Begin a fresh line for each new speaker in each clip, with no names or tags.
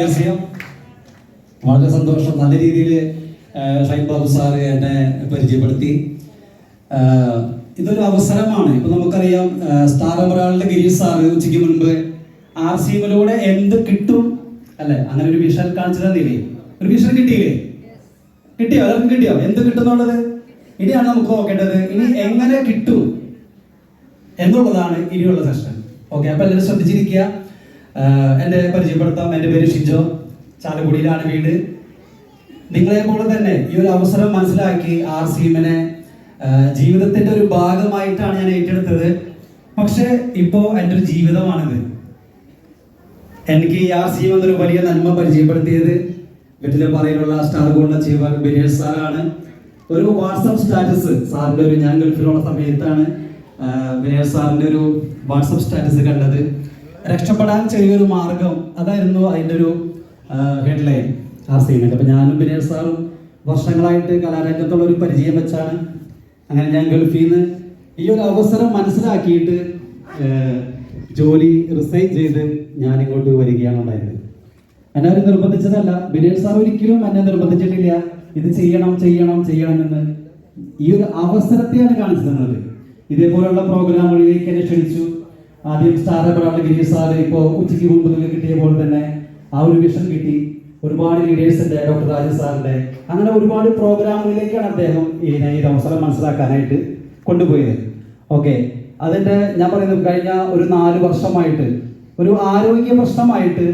Museum. വളരെ സന്തോഷം. നല്ല രീതിയിൽ ഷൈൻ ബാബു സാറ് എന്നെ പരിചയപ്പെടുത്തി. ഇതൊരു അവസരമാണ്. ഇപ്പൊ നമുക്കറിയാം, സ്റ്റാർ എമറാൾഡ് ഗിരീഷ് സാറ് ഉച്ചയ്ക്ക് മുൻപ് RCMലൂടെ എന്ത് കിട്ടും അല്ലെ, അങ്ങനെ ഒരു വിഷൻ കാണിച്ചു തന്നില്ലേ? ഒരു വിഷൻ കിട്ടിയില്ലേ? കിട്ടിയോ? എല്ലാവർക്കും കിട്ടിയോ എന്ത് കിട്ടുന്നുള്ളത്? ഇനിയാണ് നമുക്ക് നോക്കേണ്ടത്, ഇനി എങ്ങനെ കിട്ടും എന്നുള്ളതാണ് ഇനിയുള്ള സെഷൻ. ഓക്കെ, അപ്പൊ എല്ലാവരും ശ്രദ്ധിച്ചിരിക്കുക. എന്നെ പരിചയപ്പെടുത്താം. എൻ്റെ പേര് ഷിജോ, ചാലക്കുടിയിലാണ് വീട്. നിങ്ങളെ പോലെ തന്നെ ഈ ഒരു അവസരം മനസ്സിലാക്കി RCMനെ ജീവിതത്തിന്റെ ഒരു ഭാഗമായിട്ടാണ് ഞാൻ ഏറ്റെടുത്തത്. പക്ഷെ ഇപ്പോ എൻ്റെ ഒരു ജീവിതമാണിത്. എനിക്ക് ഈ RCM എന്നൊരു വലിയ നന്മ പരിചയപ്പെടുത്തിയത് വീട്ടിലെ പറയിലുള്ള സ്റ്റാർ ഗോൾഡ് അച്ചീവർ ബിനേഷ് സാറാണ്. ഒരു വാട്സപ്പ് സ്റ്റാറ്റസ് സാറിൻ്റെ ഒരു, ഞാൻ ഗൾഫിലുള്ള സമയത്താണ് ബിനേഷ് സാറിൻ്റെ ഒരു വാട്സപ്പ് സ്റ്റാറ്റസ് കണ്ടത്. രക്ഷപ്പെടാൻ ചെറിയൊരു മാർഗം, അതായിരുന്നു അതിൻ്റെ ഒരു ഹെഡ്ലൈൻ RCM. അപ്പം ഞാനും ബിനേഷ് സാറും വർഷങ്ങളായിട്ട് കലാരംഗത്തുള്ള ഒരു പരിചയം വെച്ചാണ് അങ്ങനെ ഞാൻ ഗൾഫിൽ നിന്ന് ഈ ഒരു അവസരം മനസ്സിലാക്കിയിട്ട് ജോലി റിസൈൻ ചെയ്ത് ഞാനിങ്ങോട്ട് വരികയാണ് ഉണ്ടായത്. എന്നെ അവർ നിർബന്ധിച്ചതല്ല. ബിനേഷ് സാർ ഒരിക്കലും എന്നെ നിർബന്ധിച്ചിട്ടില്ല ഇത് ചെയ്യണം ചെയ്യണം ചെയ്യണം എന്ന്. ഈ ഒരു അവസരത്തെയാണ് കാണിച്ചു തന്നത്. ഇതേപോലുള്ള പ്രോഗ്രാമുകളിലേക്ക് എന്നെ ക്ഷണിച്ചു. ആദ്യം സ്റ്റാർ എമറാൾഡ് ഗിരീഷ് സാർ ഇപ്പോൾ ഉച്ചയ്ക്ക് മുമ്പ് കിട്ടിയ പോലെ തന്നെ ആ ഒരു വിഷൻ കിട്ടി. ഒരുപാട് ലീഡേഴ്സിന്റെ, ഡോക്ടർ രാജ സാറിന്റെ, അങ്ങനെ ഒരുപാട് പ്രോഗ്രാമുകളിലേക്കാണ് അദ്ദേഹം ഈ അവസരം മനസ്സിലാക്കാനായിട്ട് കൊണ്ടുപോയത്. ഓക്കെ, അതിന്റെ ഞാൻ പറയുന്നത് കഴിഞ്ഞ ഒരു 4 വർഷമായിട്ട് ഒരു ആരോഗ്യ പ്രശ്നമായിട്ട്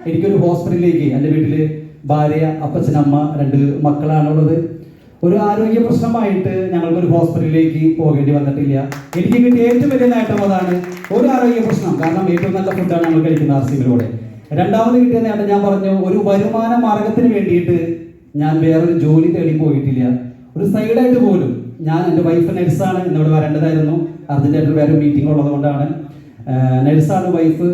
എനിക്കൊരു ഹോസ്പിറ്റലിലേക്ക്, എൻ്റെ വീട്ടില് ഭാര്യ, അപ്പച്ചനമ്മ, 2 മക്കളാണുള്ളത്. ഒരു ആരോഗ്യ പ്രശ്നമായിട്ട് ഞങ്ങൾക്കൊരു ഹോസ്പിറ്റലിലേക്ക് പോകേണ്ടി വന്നിട്ടില്ല. എനിക്ക് കിട്ടിയ ഏറ്റവും വലിയ നേട്ടം അതാണ്. ഒരു ആരോഗ്യ പ്രശ്നം, കാരണം ഏറ്റവും നല്ല ഫുഡാണ് ഞങ്ങൾ കഴിക്കുന്നത് RCMലൂടെ. രണ്ടാമത് കിട്ടിയ നേട്ടം ഞാൻ പറഞ്ഞു, ഒരു വരുമാന മാർഗത്തിന് വേണ്ടിയിട്ട് ഞാൻ വേറൊരു ജോലി തേടി പോയിട്ടില്ല. ഒരു സൈഡായിട്ട് പോലും ഞാൻ, എൻ്റെ വൈഫ് നഴ്സാണ്, ഇന്നിവിടെ വരേണ്ടതായിരുന്നു, അർജന്റായിട്ട് വേറെ മീറ്റിംഗ് ഉള്ളത് കൊണ്ടാണ്. നഴ്സാണ് വൈഫ്,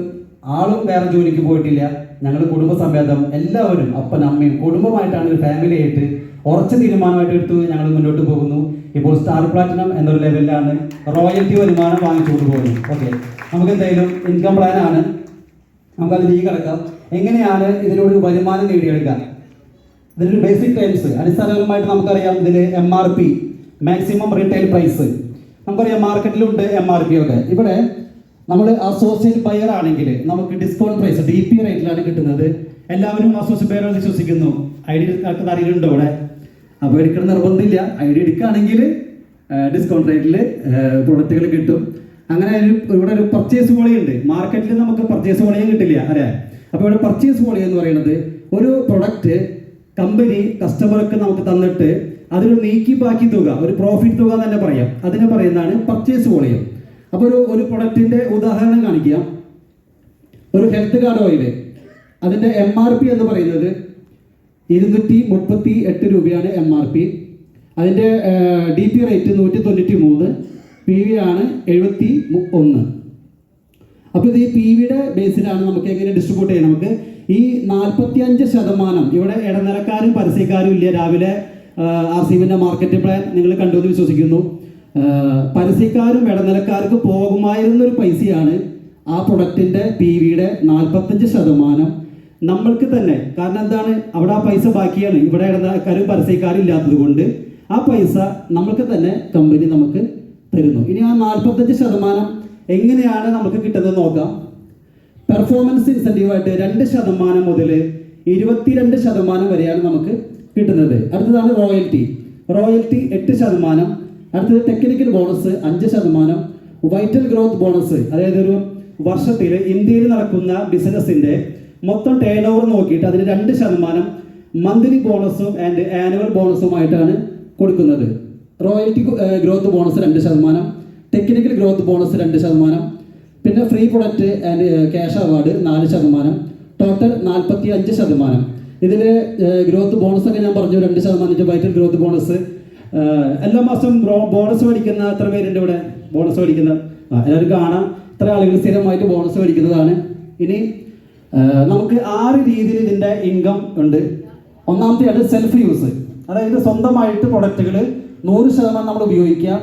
ആളും വേറെ ജോലിക്ക് പോയിട്ടില്ല. ഞങ്ങൾ കുടുംബസമേതം എല്ലാവരും, അപ്പനും അമ്മയും കുടുംബമായിട്ടാണ്, ഒരു ഫാമിലി ആയിട്ട് ഉറച്ച തീരുമാനമായിട്ട് എടുത്ത് ഞങ്ങൾ മുന്നോട്ട് പോകുന്നു. ഇപ്പോൾ സ്റ്റാർ പ്ലാറ്റിനം എന്നൊരു ലെവലിലാണ് റോയൽറ്റി വരുമാനം വാങ്ങിച്ചുകൊണ്ട് പോകുന്നു. ഓക്കെ, നമുക്ക് എന്തായാലും ഇൻകം പ്ലാനാണ്, നമുക്കതിലേക്ക് കിടക്കാം. എങ്ങനെയാണ് ഇതിലൂടെ വരുമാനം നേടിയെടുക്കുക? ഇതിലൊരു ബേസിക് ടൈംസ് അടിസ്ഥാനപരമായിട്ട് നമുക്കറിയാം. ഇതിൽ MRP, മാക്സിമം റീറ്റെയിൽ പ്രൈസ്, നമുക്കറിയാം മാർക്കറ്റിലുണ്ട് MRP ഒക്കെ. ഇവിടെ നമ്മൾ അസോസിയേറ്റ് ബയർ ആണെങ്കിൽ നമുക്ക് ഡിസ്കൗണ്ട് പ്രൈസ് DP റേറ്റിലാണ് കിട്ടുന്നത്. എല്ലാവരും അസോസിയേറ്റ് ബയർ വിശ്വസിക്കുന്നു. ID അറിയുന്നുണ്ടോ ഇവിടെ? അപ്പോൾ എടുക്കണം നിർബന്ധമില്ല. ID എടുക്കുകയാണെങ്കിൽ ഡിസ്കൗണ്ട് റേറ്റിൽ പ്രൊഡക്റ്റുകൾ കിട്ടും. അങ്ങനെ ഇവിടെ ഒരു പർച്ചേസ് വോളിയം ഉണ്ട്. മാർക്കറ്റിൽ നമുക്ക് പർച്ചേസ് വോളിയം കിട്ടില്ല, അല്ലേ? അപ്പോൾ ഇവിടെ പർച്ചേസ് വോളിയം എന്ന് പറയുന്നത് ഒരു പ്രൊഡക്റ്റ് കമ്പനി കസ്റ്റമർക്ക് നമുക്ക് തന്നിട്ട് അതിലൊരു നീക്കി ബാക്കി തുക, ഒരു പ്രോഫിറ്റ് തുക തന്നെ പറയാം, അതിനെ പറയുന്നതാണ് പർച്ചേസ് വോളിയം. അപ്പോൾ ഒരു പ്രൊഡക്റ്റിന്റെ ഉദാഹരണം കാണിക്കാം. ഒരു ഹെൽത്ത് കാർഡ് ഓയിൽ, അതിന്റെ MRP എന്ന് പറയുന്നത് 238 രൂപയാണ് MRP. അതിന്റെ DP റേറ്റ് 193, PV ആണ് 71. അപ്പോൾ ഇത് ഈ PVയുടെ ബേസിലാണ് നമുക്ക് എങ്ങനെ ഡിസ്ട്രിബ്യൂട്ട് ചെയ്യാം. നമുക്ക് ഈ 45% ഇവിടെ ഇടനിലക്കാരും പരസ്യക്കാരും ഇല്ല. രാവിലെ RCMന്റെ മാർക്കറ്റ് പ്ലാൻ നിങ്ങൾ കണ്ടു എന്ന് വിശ്വസിക്കുന്നു. പരസ്യക്കാരും ഇടനിലക്കാർക്ക് പോകുമായിരുന്നൊരു പൈസയാണ് ആ പ്രൊഡക്റ്റിന്റെ PVയുടെ 45% നമ്മൾക്ക് തന്നെ. കാരണം എന്താണ്, അവിടെ ആ പൈസ ബാക്കിയാണ്. ഇവിടെ ഇടനിലക്കാരും പരസ്യക്കാരും ഇല്ലാത്തത് കൊണ്ട് ആ പൈസ നമ്മൾക്ക് തന്നെ കമ്പനി നമുക്ക് തരുന്നു. ഇനി ആ 45% എങ്ങനെയാണ് നമുക്ക് കിട്ടുന്നത് നോക്കാം. പെർഫോമൻസ് ഇൻസെന്റീവായിട്ട് 2% മുതൽ 22% വരെയാണ് നമുക്ക് കിട്ടുന്നത്. അടുത്തതാണ് റോയൽറ്റി 8%. അടുത്തത് technical bonus 5%. Vital growth bonus, അതായത് ഒരു വർഷത്തിൽ ഇന്ത്യയിൽ നടക്കുന്ന ബിസിനസിന്റെ മൊത്തം ടേൺ ഓവർ നോക്കിയിട്ട് അതിന് 2% മന്ത്ലി ബോണസും ആൻഡ് ആനുവൽ ബോണസുമായിട്ടാണ് കൊടുക്കുന്നത്. Royalty growth bonus 2%, technical growth bonus 2%, പിന്നെ free product and cash award 4%, total 45%. ഇതിൽ ഗ്രോത്ത് ബോണസ് ഒക്കെ ഞാൻ പറഞ്ഞു 2%. വൈറ്റൽ ഗ്രോത്ത് ബോണസ് എല്ലാ മാസം ബോണസ് മേടിക്കുന്ന എത്ര പേരുണ്ട് ഇവിടെ? ബോണസ് മേടിക്കുന്ന എല്ലാവരും കാണാം. ഇത്ര ആളുകൾ സ്ഥിരമായിട്ട് ബോണസ് മേടിക്കുന്നതാണ്. ഇനി നമുക്ക് 6 രീതിയിൽ ഇതിൻ്റെ ഇൻകം ഉണ്ട്. ഒന്നാമത്തെയാണ് സെൽഫ് യൂസ്, അതായത് സ്വന്തമായിട്ട് പ്രൊഡക്റ്റുകൾ 100% നമ്മൾ ഉപയോഗിക്കുക.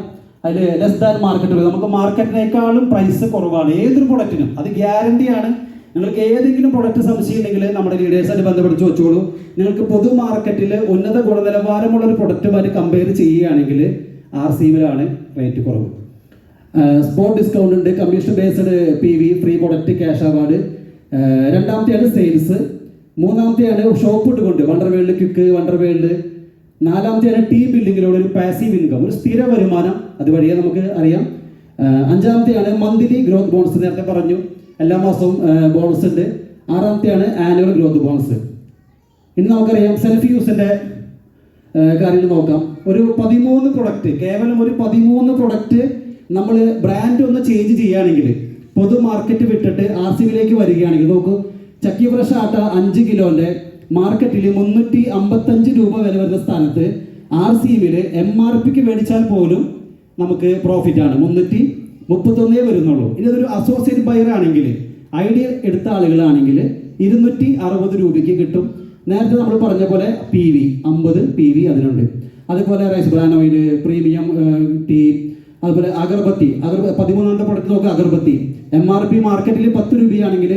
അതിൽ ലെസ് ദാൻ മാർക്കറ്റുകൾ, നമുക്ക് മാർക്കറ്റിനേക്കാളും പ്രൈസ് കുറവാണ് ഏതൊരു പ്രൊഡക്റ്റിനും, അത് ഗ്യാരണ്ടിയാണ്. നിങ്ങൾക്ക് ഏതെങ്കിലും പ്രൊഡക്റ്റ് സംശയം ഉണ്ടെങ്കിൽ നമ്മുടെ ലീഡേഴ്സായിട്ട് ബന്ധപ്പെട്ട് ചോദിച്ചോളൂ. നിങ്ങൾക്ക് പൊതു മാർക്കറ്റിൽ ഉന്നത ഗുണനിലവാരമുള്ള ഒരു പ്രൊഡക്റ്റുമായിട്ട് കമ്പയർ ചെയ്യുകയാണെങ്കിൽ RCMലാണ് റേറ്റ് കുറവ്. സ്പോട്ട് ഡിസ്കൗണ്ട് ഉണ്ട്, commission based PV, free product, cash award. രണ്ടാമത്തെയാണ് സെയിൽസ്. മൂന്നാമത്തെയാണ് ഷോപ്പ് ഇട്ടുകൊണ്ട് Wonder World, quick, Wonder World. നാലാമത്തെയാണ് ടീം ബിൽഡിങ്ങിലൂടെ ഒരു പാസീവ് ഇൻകം, ഒരു സ്ഥിര വരുമാനം, അതുവഴിയെ നമുക്ക് അറിയാം. അഞ്ചാമത്തെയാണ് മന്ത്ലി ഗ്രോത്ത് ബോണസ്, നേരത്തെ പറഞ്ഞു എല്ലാ മാസവും ബോണസ് ഉണ്ട്. ആറാമത്തെയാണ് ആനുവൽ ഗ്രോത്ത് ബോണസ്. ഇനി നമുക്കറിയാം സെൽഫ് യൂസിൻ്റെ കാര്യങ്ങൾ നോക്കാം. ഒരു 13 പ്രൊഡക്റ്റ്, കേവലം ഒരു 13 പ്രൊഡക്റ്റ് നമ്മൾ ബ്രാൻഡ് ഒന്ന് ചേഞ്ച് ചെയ്യുകയാണെങ്കിൽ, പൊതു മാർക്കറ്റ് വിട്ടിട്ട് RCMലേക്ക് വരികയാണെങ്കിൽ, നോക്കൂ, ചക്കി ഫ്രഷ് ആട്ട 5 കിലോൻ്റെ മാർക്കറ്റിൽ 355 രൂപ വില വരുന്ന സ്ഥാനത്ത് RCMയിൽ MRPക്ക് മേടിച്ചാൽ പോലും നമുക്ക് പ്രോഫിറ്റ് ആണ് 331 വരുന്നുള്ളൂ. ഇനി അതൊരു അസോസിയേറ്റ് ബയർ ആണെങ്കിൽ, ഐഡിയ എടുത്ത ആളുകളാണെങ്കിൽ 260 രൂപയ്ക്ക് കിട്ടും. നേരത്തെ നമ്മൾ പറഞ്ഞ പോലെ PV 50 PV അതിനുണ്ട്. അതുപോലെ rice bran oil, premium tea, അതുപോലെ അഗർബത്തി 13ാമത്തെ പ്രൊഡക്റ്റ് നോക്കുക, അഗർബത്തി. MRP മാർക്കറ്റിൽ 10 രൂപയാണെങ്കിൽ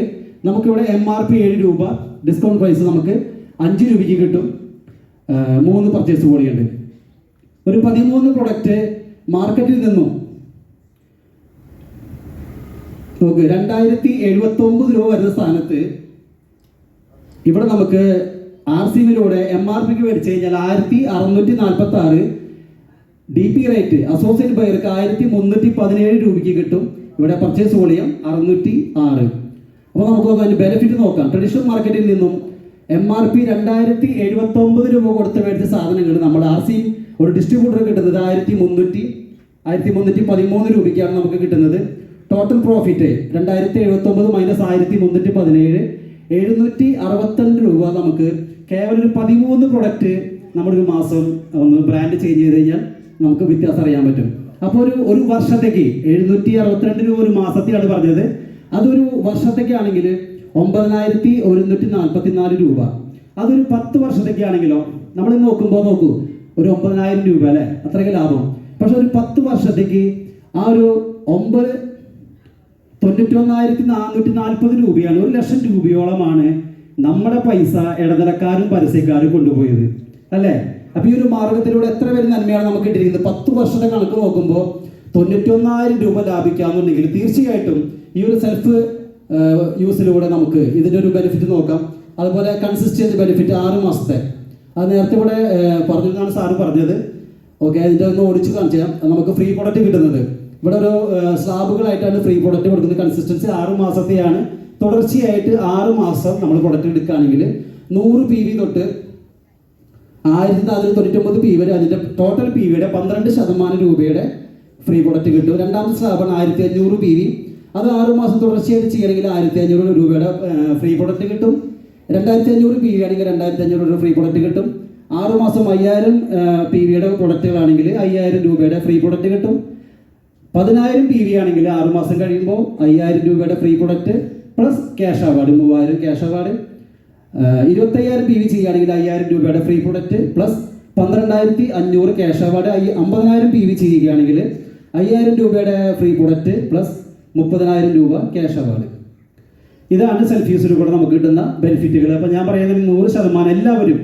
നമുക്കിവിടെ MRP 7 രൂപ, ഡിസ്കൗണ്ട് പ്രൈസ് നമുക്ക് 5 രൂപയ്ക്ക് കിട്ടും. 3 പർച്ചേസ് കൂടിയുണ്ട്. ഒരു 13 പ്രൊഡക്റ്റ് മാർക്കറ്റിൽ നിന്നും നോക്ക് 2079 രൂപ വരുന്ന സ്ഥാനത്ത് ഇവിടെ നമുക്ക് RCMയിലൂടെ MRPക്ക് മേടിച്ചു കഴിഞ്ഞാൽ 1646, DP റേറ്റ് അസോസിയേറ്റ് ബയർക്ക് 1317 രൂപയ്ക്ക് കിട്ടും. ഇവിടെ പർച്ചേസ് വോളിയം 606. അപ്പോൾ നമുക്ക് നോക്കാം, അതിൻ്റെ ബെനിഫിറ്റ് നോക്കാം. ട്രഡീഷണൽ മാർക്കറ്റിൽ നിന്നും MRP 2079 രൂപ കൊടുത്ത് മേടിച്ച സാധനങ്ങൾ നമ്മൾ RCM ഒരു ഡിസ്ട്രിബ്യൂട്ടർ കിട്ടുന്നത് 1313 രൂപയ്ക്കാണ് നമുക്ക് കിട്ടുന്നത്. ടോട്ടൽ പ്രോഫിറ്റ് 2079 മൈനസ് 1317, 762 രൂപ നമുക്ക് കേവലം ഒരു 13 പ്രൊഡക്റ്റ് നമ്മളൊരു മാസം ഒന്ന് ബ്രാൻഡ് ചേഞ്ച് ചെയ്ത് കഴിഞ്ഞാൽ നമുക്ക് വ്യത്യാസം അറിയാൻ പറ്റും. അപ്പോൾ ഒരു വർഷത്തേക്ക് 762 രൂപ ഒരു മാസത്തെയാണ് പറഞ്ഞത്. അതൊരു വർഷത്തേക്കാണെങ്കിൽ 9144 രൂപ. അതൊരു 10 വർഷത്തേക്കാണെങ്കിലോ നമ്മൾ നോക്കുമ്പോൾ നോക്കൂ, ഒരു 9000 രൂപ അല്ലേ, അത്രയ്ക്ക് ലാഭം. പക്ഷെ ഒരു 10 വർഷത്തേക്ക് ആ ഒരു 91,440 രൂപയാണ്, 1,00,000 രൂപയോളമാണ് നമ്മുടെ പൈസ ഇടനിലക്കാരും പരസ്യക്കാരും കൊണ്ടുപോയത് അല്ലേ. അപ്പൊ ഈ ഒരു മാർഗത്തിലൂടെ എത്ര പേര് നന്മയാണ് നമുക്ക് കിട്ടിയിരിക്കുന്നത്? 10 വർഷത്തെ കണക്ക് നോക്കുമ്പോൾ 91,000 രൂപ ലാഭിക്കാമെന്നുണ്ടെങ്കിൽ തീർച്ചയായിട്ടും ഈ ഒരു സെൽഫ് യൂസിലൂടെ നമുക്ക് ഇതിൻ്റെ ഒരു ബെനിഫിറ്റ് നോക്കാം. അതുപോലെ കൺസിസ്റ്റൻസി ബെനിഫിറ്റ് 6 മാസത്തെ, അത് നേരത്തെ ഇവിടെ പറഞ്ഞതാണ് സാറ് പറഞ്ഞത്. ഓക്കെ, അതിൻ്റെ ഒന്ന് ഓടിച്ച് കാണിച്ചു തരാം. നമുക്ക് ഫ്രീ പ്രൊഡക്റ്റ് കിട്ടുന്നത് ഇവിടെ ഒരു സ്ലാബുകളായിട്ടാണ് ഫ്രീ പ്രൊഡക്റ്റ് കൊടുക്കുന്നത്. കൺസിസ്റ്റൻസി 6 മാസത്തെയാണ്. തുടർച്ചയായിട്ട് 6 മാസം നമ്മൾ പ്രൊഡക്റ്റ് എടുക്കുകയാണെങ്കിൽ 100 PV തൊട്ട് 1499 PV വരെ അതിൻ്റെ ടോട്ടൽ PVയുടെ 12% രൂപയുടെ ഫ്രീ പ്രൊഡക്റ്റ് കിട്ടും. രണ്ടാമത്തെ സ്ലാബാണ് 1500 PV. അത് 6 മാസം തുടർച്ചയായിട്ട് ചെയ്യണമെങ്കിൽ 1500 രൂപയുടെ ഫ്രീ പ്രൊഡക്റ്റ് കിട്ടും. 2500 PV ആണെങ്കിൽ 2500 രൂപ ഫ്രീ പ്രൊഡക്റ്റ് കിട്ടും. 6 മാസം 5000 PVയുടെ പ്രൊഡക്റ്റുകളാണെങ്കിൽ 5000 രൂപയുടെ ഫ്രീ പ്രൊഡക്റ്റ് കിട്ടും. 10000 PV ആണെങ്കിൽ 6 മാസം കഴിയുമ്പോൾ 5000 രൂപയുടെ free product plus cash award 3000 cash award. 25000 PV ചെയ്യുകയാണെങ്കിൽ 5000 രൂപയുടെ free product plus 12500 cash award. 50000 PV ചെയ്യുകയാണെങ്കിൽ 5000 രൂപയുടെ ഫ്രീ പ്രൊഡക്റ്റ് പ്ലസ് 30000 രൂപ ക്യാഷ് അവാർഡ്. ഇതാണ് സെൽഫ് യൂസിലൂടെ നമുക്ക് കിട്ടുന്ന ബെനിഫിറ്റുകൾ. അപ്പോൾ ഞാൻ പറയുന്നത് 100% എല്ലാവരും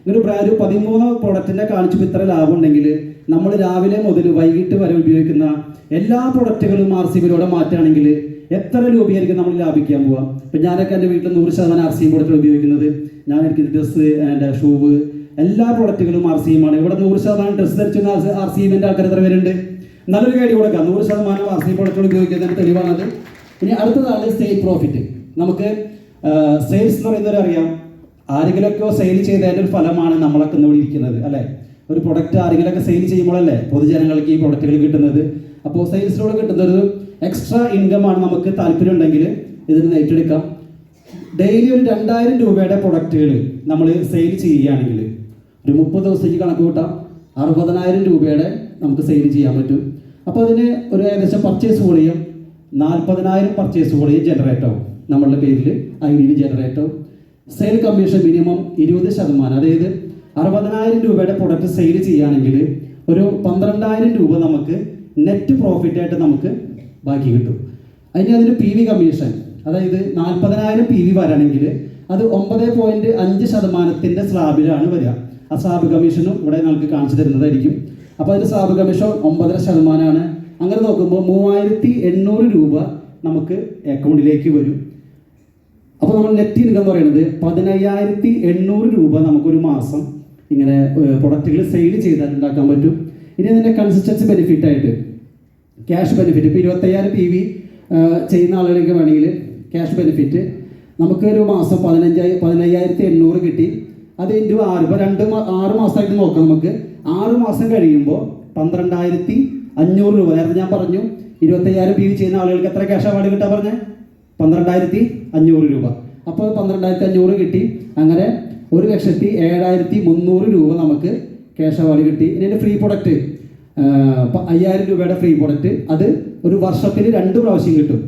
ഒരു 13 പ്രൊഡക്റ്റിൻ്റെ കാണിച്ചപ്പോൾ ഇത്ര ലാഭം ഉണ്ടെങ്കിൽ നമ്മൾ രാവിലെ മുതൽ വൈകിട്ട് വരെ ഉപയോഗിക്കുന്ന എല്ലാ പ്രൊഡക്റ്റുകളും RCMയിലൂടെ മാറ്റുകയാണെങ്കിൽ എത്ര രൂപയായിരിക്കും നമ്മൾ ലാഭിക്കാൻ പോവാം? ഇപ്പം ഞാനൊക്കെ എൻ്റെ വീട്ടിൽ 100% RCM പ്രൊഡക്റ്റുകൾ ഉപയോഗിക്കുന്നത്. ഞാൻ എനിക്ക് ഡ്രസ്സ്, എൻ്റെ ഷൂവ്, എല്ലാ പ്രൊഡക്റ്റുകളും RCM ആണ്. ഇവിടെ 100% ഡ്രസ്സ് ധരിച്ചുന്ന RCMൻ്റെ ആൾക്കാർ എത്ര പേരുണ്ട്? നല്ലൊരു കാര്യം കൊടുക്കാം. 100% RCM പ്രൊഡക്റ്റുകൾ ഉപയോഗിക്കുന്നതിന് തെളിവാണത്. ഇനി അടുത്തതാണ് സെയിൽ പ്രോഫിറ്റ്. നമുക്ക് സെയിൽസ് എന്ന് പറയുന്നത് അറിയാം, ആരെങ്കിലൊക്കെ സെയിൽ ചെയ്തതിൻ്റെ ഒരു ഫലമാണ് നമ്മളൊക്കെ ഇവിടെ ഇരിക്കുന്നത് അല്ലേ. ഒരു പ്രൊഡക്റ്റ് ആരെങ്കിലൊക്കെ സെയിൽ ചെയ്യുമ്പോഴല്ലേ പൊതുജനങ്ങൾക്ക് ഈ പ്രൊഡക്റ്റുകൾ കിട്ടുന്നത്. അപ്പോൾ സെയിൽസിലൂടെ കിട്ടുന്ന ഒരു എക്സ്ട്രാ ഇൻകം ആണ്. നമുക്ക് താല്പര്യം ഉണ്ടെങ്കിൽ ഇതിന് ഏറ്റെടുക്കാം. ഡെയിലി ഒരു 2000 രൂപയുടെ പ്രൊഡക്റ്റുകൾ നമ്മൾ സെയിൽ ചെയ്യുകയാണെങ്കിൽ ഒരു 30 ദിവസത്തേക്ക് കണക്ക് കൂട്ടാം, 60000 രൂപയുടെ നമുക്ക് സെയിൽ ചെയ്യാൻ പറ്റും. അപ്പോൾ അതിന് ഒരു ഏകദേശം purchase volume 40000 purchase volume generate ആവും. നമ്മളുടെ പേരിൽ ഐഡിയിൽ ജനറേറ്റ് ആവും. Sale commission minimum 20%. അതായത് 60000 രൂപയുടെ പ്രൊഡക്റ്റ് സെയിൽ ചെയ്യുകയാണെങ്കിൽ ഒരു 12000 രൂപ നമുക്ക് നെറ്റ് പ്രോഫിറ്റായിട്ട് നമുക്ക് ബാക്കി കിട്ടും. അതിന് PV കമ്മീഷൻ അതായത് 40,000 PV വരണമെങ്കിൽ അത് 9.5% സ്ലാബിലാണ് വരിക. ആ സ്ലാബ് കമ്മീഷനും ഇവിടെ നമുക്ക് കാണിച്ചു തരുന്നതായിരിക്കും. അപ്പോൾ അതിൽ സ്ലാബ് കമ്മീഷൻ 9.5%. അങ്ങനെ നോക്കുമ്പോൾ 3,800 രൂപ നമുക്ക് അക്കൗണ്ടിലേക്ക് വരും. അപ്പോൾ നമ്മൾ നെറ്റ് ഇൻകം എന്ന് പറയുന്നത് 15,800 രൂപ നമുക്കൊരു മാസം ഇങ്ങനെ പ്രൊഡക്റ്റുകൾ സെയിൽ ചെയ്താൽ ഉണ്ടാക്കാൻ പറ്റും. ഇനി അതിൻ്റെ കൺസിസ്റ്റൻസി ബെനിഫിറ്റ് ആയിട്ട് ക്യാഷ് ബെനിഫിറ്റ്, ഇപ്പോൾ 25,000 PV ചെയ്യുന്ന ആളുകൾക്ക് വേണമെങ്കിൽ ക്യാഷ് ബെനിഫിറ്റ് നമുക്ക് ഒരു മാസം 15,800 കിട്ടി. അത് ഇൻറ്റു 6, ഇപ്പോൾ 6 മാസമായിട്ട് നോക്കാം. നമുക്ക് 6 മാസം കഴിയുമ്പോൾ 12,500 രൂപ. നേരത്തെ ഞാൻ പറഞ്ഞു 25,000 PV ചെയ്യുന്ന ആളുകൾക്ക് എത്ര ക്യാഷ് അവാർഡ് കിട്ടാൻ പറഞ്ഞത്? 12,500 രൂപ. അപ്പോൾ 12,500 കിട്ടി. അങ്ങനെ 1,07,300 രൂപ നമുക്ക് ക്യാഷ് അവാർഡ് കിട്ടി. ഇനി എൻ്റെ ഫ്രീ പ്രൊഡക്റ്റ് 5,000 രൂപയുടെ ഫ്രീ പ്രൊഡക്റ്റ് അത് ഒരു വർഷത്തിൽ 2 പ്രാവശ്യം കിട്ടും.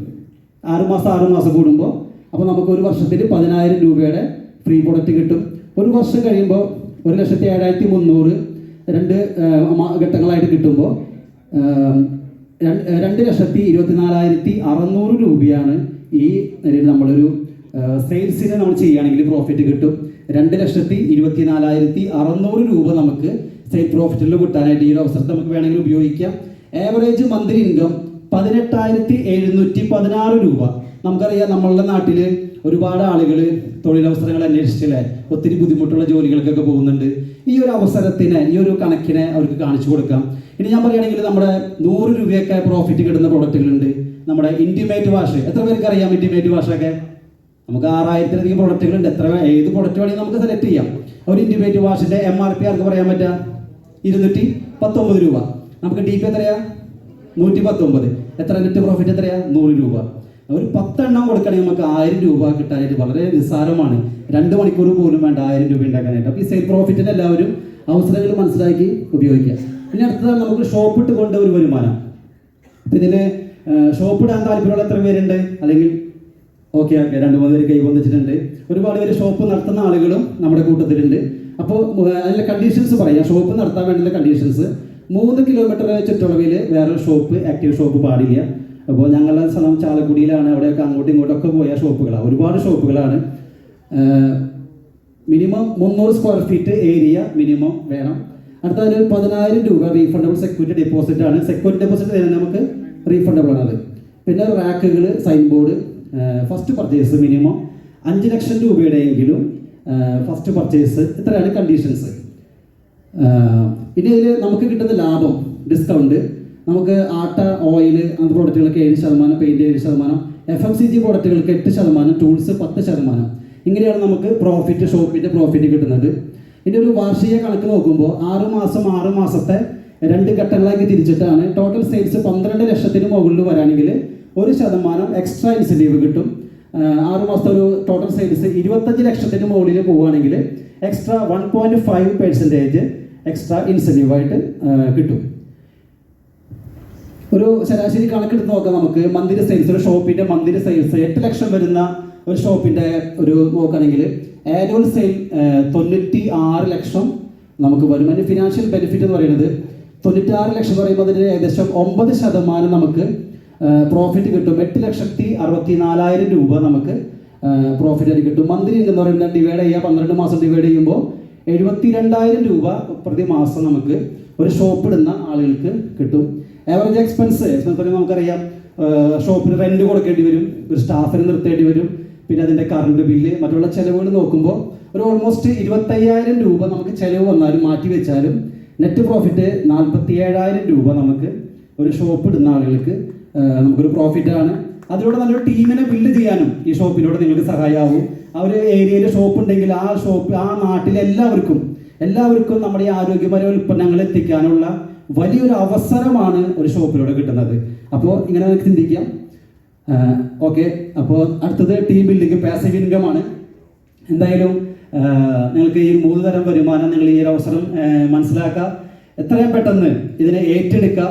6 മാസം കൂടുമ്പോൾ. അപ്പോൾ നമുക്ക് ഒരു വർഷത്തിൽ 10,000 രൂപയുടെ ഫ്രീ പ്രൊഡക്റ്റ് കിട്ടും. ഒരു വർഷം കഴിയുമ്പോൾ 1,07,300 2 ഘട്ടങ്ങളായിട്ട് കിട്ടുമ്പോൾ 2,24,600 രൂപയാണ് ഈ നിലയിൽ നമ്മളൊരു സെയിൽസിനെ നമ്മൾ ചെയ്യുകയാണെങ്കിൽ പ്രോഫിറ്റ് കിട്ടും. 2,24,600 രൂപ നമുക്ക് സെയിൽ പ്രോഫിറ്റിൽ കിട്ടാനായിട്ട് ഈ ഒരു അവസരത്തെ നമുക്ക് വേണമെങ്കിൽ ഉപയോഗിക്കാം. ആവറേജ് മന്ത്ലി ഇൻകം 18,716 രൂപ. നമുക്കറിയാം നമ്മളുടെ നാട്ടിൽ ഒരുപാട് ആളുകൾ തൊഴിലവസരങ്ങൾ അന്വേഷിച്ചില്ലേ, ഒത്തിരി ബുദ്ധിമുട്ടുള്ള ജോലികൾക്കൊക്കെ പോകുന്നുണ്ട്. ഈ ഒരു അവസരത്തിന് ഈ ഒരു കണക്കിനെ അവർക്ക് കാണിച്ചു കൊടുക്കാം. ഇനി ഞാൻ പറയുകയാണെങ്കിൽ നമ്മുടെ 100 രൂപയൊക്കെ പ്രോഫിറ്റ് കിട്ടുന്ന പ്രൊഡക്റ്റുകളുണ്ട്. നമ്മുടെ ഇൻറ്റിമേറ്റ് വാഷ്, എത്ര പേർക്ക് അറിയാം ഇൻറ്റിമേറ്റ് വാഷൊക്കെ? നമുക്ക് 6,000-ലധികം പ്രൊഡക്റ്റുകളുണ്ട്. ഏത് പ്രൊഡക്റ്റ് വേണമെങ്കിൽ നമുക്ക് സെലക്ട് ചെയ്യാം. ഒരു ഇൻറ്റിമേറ്റ് വാഷിൻ്റെ MRP ആർക്ക് പറയാൻ പറ്റുക? 219 രൂപ. നമുക്ക് DP എത്രയാ? 119. എത്ര നെറ്റ് പ്രോഫിറ്റ് എത്രയാ? 100 രൂപ. ഒരു 10 എണ്ണം കൊടുക്കണമെങ്കിൽ നമുക്ക് 1000 രൂപ കിട്ടാനായിട്ട് വളരെ നിസ്സാരമാണ്. 2 മണിക്കൂർ പോലും വേണ്ട 1000 രൂപ ഉണ്ടാക്കാനായിട്ട്. അപ്പോൾ ഈ സെയിൽ പ്രോഫിറ്റിന് എല്ലാവരും അവസരങ്ങൾ മനസ്സിലാക്കി ഉപയോഗിക്കുക. ഇനി അടുത്തതാണ് നമുക്ക് ഷോപ്പ് ഇട്ട് കൊണ്ട് ഒരു വരുമാനം. അപ്പം ഇതിൽ ഷോപ്പ് ഇടാൻ താല്പര്യമുള്ള എത്ര പേരുണ്ട്? അല്ലെങ്കിൽ ഓക്കെ 2-3 പേര് കൈ വന്നിട്ടുണ്ട്. ഒരുപാട് പേര് ഷോപ്പ് നടത്തുന്ന ആളുകളും നമ്മുടെ കൂട്ടത്തിലുണ്ട്. അപ്പോൾ അതിൻ്റെ കണ്ടീഷൻസ് പറയാം. ഷോപ്പ് നടത്താൻ വേണ്ടുന്ന കണ്ടീഷൻസ്: 3 കിലോമീറ്റർ ചുറ്റളവിൽ വേറൊരു ഷോപ്പ്, ആക്റ്റീവ് ഷോപ്പ് പാടില്ല. അപ്പോൾ ഞങ്ങളുടെ സ്ഥലം ചാലക്കുടിയിലാണ്. അവിടെയൊക്കെ അങ്ങോട്ടും ഇങ്ങോട്ടൊക്കെ പോയ ഷോപ്പുകളാണ്, ഒരുപാട് ഷോപ്പുകളാണ്. Minimum 300 square feet area minimum വേണം. അടുത്തതിൽ 10,000 രൂപ റീഫണ്ടബിൾ സെക്യൂരിറ്റി ഡെപ്പോസിറ്റ് ആണ്. സെക്യൂരിറ്റി ഡെപ്പോസിറ്റ് തന്നെ നമുക്ക് റീഫണ്ടബിൾ ആണ് അത്. പിന്നെ റാക്കുകൾ, sign board, first purchase minimum 5 lakh രൂപയുടെയെങ്കിലും ഫസ്റ്റ് പർച്ചേസ്. ഇത്രയാണ് കണ്ടീഷൻസ്. ഇനി ഇതിൽ നമുക്ക് കിട്ടുന്ന ലാഭം, ഡിസ്കൗണ്ട്, നമുക്ക് ആട്ട, ഓയിൽ അങ്ങനത്തെ പ്രോഡക്റ്റുകൾക്ക് 7%, പെയിൻറ്റ് 7%, FMCG പ്രോഡക്റ്റുകൾക്ക് 8%, ടൂൾസ് 10%. ഇങ്ങനെയാണ് നമുക്ക് പ്രോഫിറ്റ്, ഷോപ്പിൻ്റെ പ്രോഫിറ്റ് കിട്ടുന്നത്. ഇനി ഒരു വാർഷിക കണക്ക് നോക്കുമ്പോൾ 6 മാസത്തെ 2 ഘട്ടങ്ങളാക്കി തിരിച്ചിട്ടാണ് ടോട്ടൽ സെയിൽസ് 12 ലക്ഷത്തിന് മുകളിൽ വരാണെങ്കിൽ 1% എക്സ്ട്രാ ഇൻസെൻറ്റീവ് കിട്ടും. 6 മാസത്തെ ഒരു ടോട്ടൽ സെയിൽസ് 25 ലക്ഷത്തിന് മുകളിൽ പോവുകയാണെങ്കിൽ എക്സ്ട്രാ 1.5% എക്സ്ട്രാ ഇൻസെൻറ്റീവായിട്ട് കിട്ടും. ഒരു ശരാശരി കണക്കെടുത്ത് നോക്കാം നമുക്ക്. മന്ത്ലി സെയിൽസ്, ഒരു ഷോപ്പിൻ്റെ മന്ത്ലി സെയിൽസ് 8 ലക്ഷം വരുന്ന ഒരു ഷോപ്പിൻ്റെ ഒരു നോക്കുകയാണെങ്കിൽ ആനുവൽ സെയിൽ 96 ലക്ഷം നമുക്ക് വരും. അതിന് ഫിനാൻഷ്യൽ ബെനിഫിറ്റ് എന്ന് പറയുന്നത് 96 ലക്ഷം പറയുമ്പോൾ അതിന് ഏകദേശം 9% നമുക്ക് പ്രോഫിറ്റ് കിട്ടും. 8,64,000 രൂപ നമുക്ക് പ്രോഫിറ്റ് ആയിട്ട് കിട്ടും. മന്ത്ലി എന്ന് പറയുന്നത് ഡിവൈഡ് ചെയ്യുക, 12 മാസം ഡിവൈഡ് ചെയ്യുമ്പോൾ 72,000 രൂപ പ്രതി മാസം നമുക്ക് ഒരു ഷോപ്പ് ഇടുന്ന ആളുകൾക്ക് കിട്ടും. ആവറേജ് എക്സ്പെൻസ് പറയുമ്പോൾ നമുക്കറിയാം, ഷോപ്പിന് റെൻറ്റ് കൊടുക്കേണ്ടി വരും, ഒരു സ്റ്റാഫിനെ നിർത്തേണ്ടി വരും, പിന്നെ അതിൻ്റെ കറണ്ട് ബില്ല്, മറ്റുള്ള ചിലവുകൾ നോക്കുമ്പോൾ ഒരു ഓൾമോസ്റ്റ് 25,000 രൂപ നമുക്ക് ചിലവ് വന്നാലും മാറ്റി വെച്ചാലും നെറ്റ് പ്രോഫിറ്റ് 47,000 രൂപ നമുക്ക് ഒരു ഷോപ്പ് ഇടുന്ന ആളുകൾക്ക് നമുക്കൊരു പ്രോഫിറ്റാണ്. അതിലൂടെ നല്ലൊരു ടീമിനെ ബിൽഡ് ചെയ്യാനും ഈ ഷോപ്പിലൂടെ നിങ്ങൾക്ക് സഹായമാവും. ആ ഒരു ഏരിയയിൽ ഷോപ്പ് ഉണ്ടെങ്കിൽ ആ നാട്ടിലെ എല്ലാവർക്കും നമ്മുടെ ഈ ആരോഗ്യപരമായ ഉൽപ്പന്നങ്ങൾ എത്തിക്കാനുള്ള വലിയൊരു അവസരമാണ് ഒരു ഷോപ്പിലൂടെ കിട്ടുന്നത്. അപ്പോൾ ഇങ്ങനെ നമുക്ക് ചിന്തിക്കാം. ഓക്കെ, അപ്പോൾ അടുത്തത് ടീം ബിൽഡിംഗ്, പാസീവ് ഇൻകം ആണ്. എന്തായാലും നിങ്ങൾക്ക് ഈ 3 തരം വരുമാനം നിങ്ങൾ ഈ ഒരു അവസരം മനസ്സിലാക്കുക, എത്രയും പെട്ടെന്ന് ഇതിനെ ഏറ്റെടുക്കുക.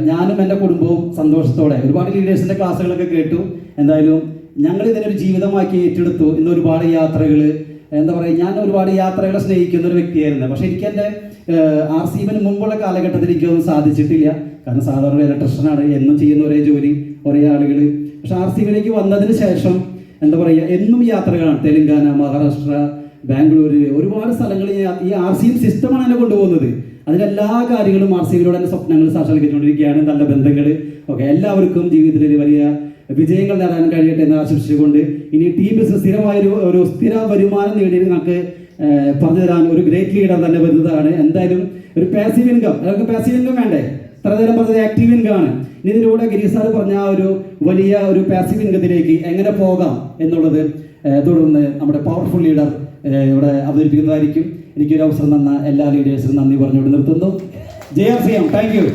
ഞാനും എൻ്റെ കുടുംബവും സന്തോഷത്തോടെ ഒരുപാട് ലീഡേഴ്സിൻ്റെ ക്ലാസ്സുകളൊക്കെ കേട്ടു. എന്തായാലും ഞങ്ങൾ ഇതിനൊരു ജീവിതമാക്കി ഏറ്റെടുത്തു. ഇന്ന് ഒരുപാട് യാത്രകൾ, എന്താ പറയുക, ഞാൻ ഒരുപാട് യാത്രകളെ സ്നേഹിക്കുന്ന ഒരു വ്യക്തിയായിരുന്നു. പക്ഷെ എനിക്ക് എൻ്റെ RCMന് മുമ്പുള്ള കാലഘട്ടത്തിൽ എനിക്കൊന്നും സാധിച്ചിട്ടില്ല. കാരണം സാധാരണ ഇലക്ട്രീഷ്യനാണ്, എന്നും ചെയ്യുന്ന ഒരേ ജോലി, ഒരേ ആളുകൾ. പക്ഷെ RCBിലേക്ക് വന്നതിന് ശേഷം എന്താ പറയുക, എന്നും യാത്രകളാണ്. തെലങ്കാന, മഹാരാഷ്ട്ര, ബാംഗ്ലൂര്, ഒരുപാട് സ്ഥലങ്ങളിൽ ഈ RCB സിസ്റ്റമാണ് എന്നെ കൊണ്ടുപോകുന്നത്. അതിലെല്ലാ കാര്യങ്ങളും RCBിലൂടെ തന്നെ സ്വപ്നങ്ങൾ സാക്ഷാത്കരിച്ചുകൊണ്ടിരിക്കുകയാണ്. നല്ല ബന്ധങ്ങൾ ഒക്കെ. എല്ലാവർക്കും ജീവിതത്തിൽ വലിയ വിജയങ്ങൾ നേടാൻ കഴിയട്ടെ എന്ന് ആശംസിച്ചുകൊണ്ട് ഇനി ടീം ബിസിനസ് സ്ഥിരമായ ഒരു സ്ഥിര വരുമാനം നേടി നമുക്ക് പറഞ്ഞു തരാൻ ഒരു ഗ്രേറ്റ് ലീഡർ തന്നെ വരുന്നതാണ്. എന്തായാലും ഒരു പാസീവ് ഇൻകം, അതൊക്കെ പാസീവ് ഇൻകം വേണ്ടേ? ഇത്ര നേരം പറഞ്ഞത് ആക്റ്റീവ് ഇൻകം ആണ്. ഇനി ഇതിലൂടെ ഗിരീഷ് സാർ പറഞ്ഞ ഒരു വലിയ ഒരു പാസീവ് ഇൻകത്തിലേക്ക് എങ്ങനെ പോകാം എന്നുള്ളത് തുടർന്ന് നമ്മുടെ പവർഫുൾ ലീഡർ ഇവിടെ അവതരിപ്പിക്കുന്നതായിരിക്കും. എനിക്കൊരു അവസരം തന്ന എല്ലാ ലീഡേഴ്സിനും നന്ദി പറഞ്ഞുകൊണ്ട് നിർത്തുന്നു. JRCM, thank you.